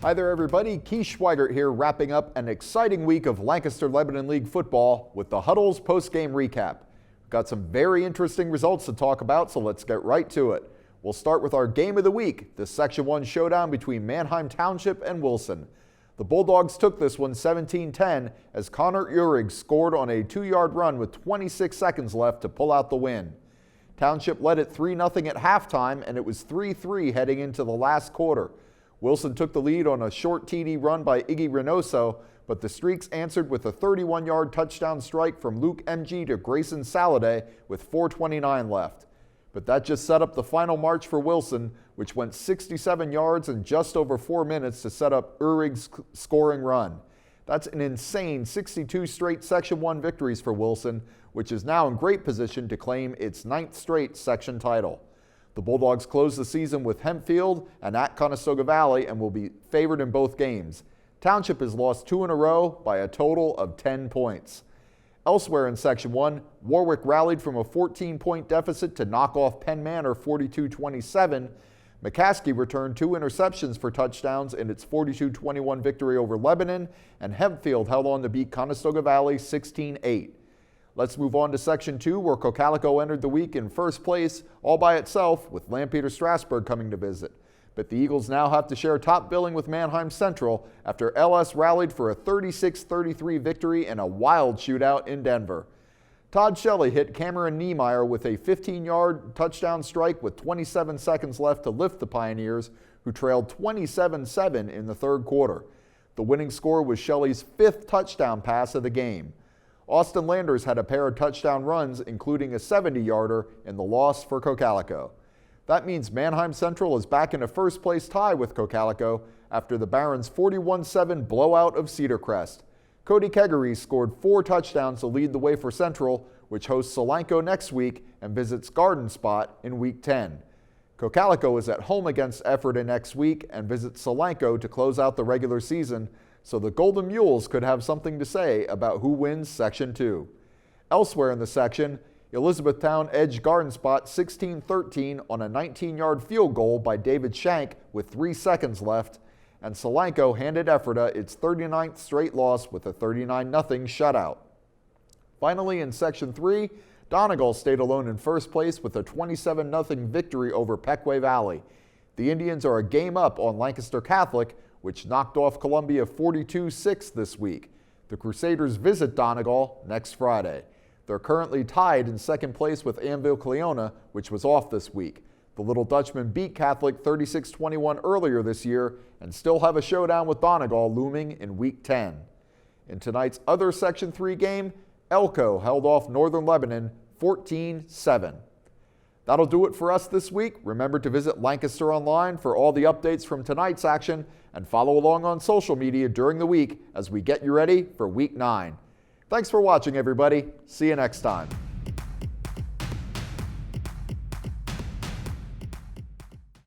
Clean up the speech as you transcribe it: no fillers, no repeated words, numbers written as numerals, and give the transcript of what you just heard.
Hi there, everybody. Keith Schweigert here, wrapping up an exciting week of Lancaster-Lebanon League football with the Huddle's post-game recap. We've got some very interesting results to talk about, so let's get right to it. We'll start with our game of the week, the Section 1 showdown between Manheim Township and Wilson. The Bulldogs took this one 17-10 as Connor Uhrig scored on a 2-yard run with 26 seconds left to pull out the win. Township led it 3-0 at halftime, and it was 3-3 heading into the last quarter. Wilson took the lead on a short TD run by Iggy Reynoso, but the Streaks answered with a 31-yard touchdown strike from Luke MG to Grayson Saladay with 4:29 left. But that just set up the final march for Wilson, which went 67 yards in just over 4 minutes to set up Uhrig's scoring run. That's an insane 62 straight Section 1 victories for Wilson, which is now in great position to claim its 9th straight section title. The Bulldogs close the season with Hempfield and at Conestoga Valley and will be favored in both games. Township has lost 2 in a row by a total of 10 points. Elsewhere in Section 1, Warwick rallied from a 14-point deficit to knock off Penn Manor 42-27. McCaskey returned 2 interceptions for touchdowns in its 42-21 victory over Lebanon, and Hempfield held on to beat Conestoga Valley 16-8. Let's move on to Section 2, where Cocalico entered the week in first place all by itself, with Lampeter Strasburg coming to visit. But the Eagles now have to share top billing with Manheim Central after LS rallied for a 36-33 victory in a wild shootout in Denver. Todd Shelley hit Cameron Niemeyer with a 15-yard touchdown strike with 27 seconds left to lift the Pioneers, who trailed 27-7 in the third quarter. The winning score was Shelley's 5th touchdown pass of the game. Austin Landers had a pair of touchdown runs, including a 70-yarder in the loss for Cocalico. That means Manheim Central is back in a first-place tie with Cocalico after the Barons' 41-7 blowout of Cedar Crest. Cody Kegery scored 4 touchdowns to lead the way for Central, which hosts Solanco next week and visits Garden Spot in Week 10. Cocalico is at home against Ephrata next week and visits Solanco to close out the regular season, so the Golden Mules could have something to say about who wins Section 2. Elsewhere in the section, Elizabethtown edged Garden Spot 16-13 on a 19-yard field goal by David Shank with 3 seconds left, and Solanco handed Ephrata its 39th straight loss with a 39-0 shutout. Finally, in Section 3, Donegal stayed alone in first place with a 27-0 victory over Pequea Valley. The Indians are a game up on Lancaster Catholic, which knocked off Columbia 42-6 this week. The Crusaders visit Donegal next Friday. They're currently tied in second place with Anvil-Cleona, which was off this week. The Little Dutchmen beat Catholic 36-21 earlier this year and still have a showdown with Donegal looming in Week 10. In tonight's other Section 3 game, Elko held off Northern Lebanon 14-7. That'll do it for us this week. Remember to visit Lancaster Online for all the updates from tonight's action and follow along on social media during the week as we get you ready for Week 9. Thanks for watching, everybody. See you next time.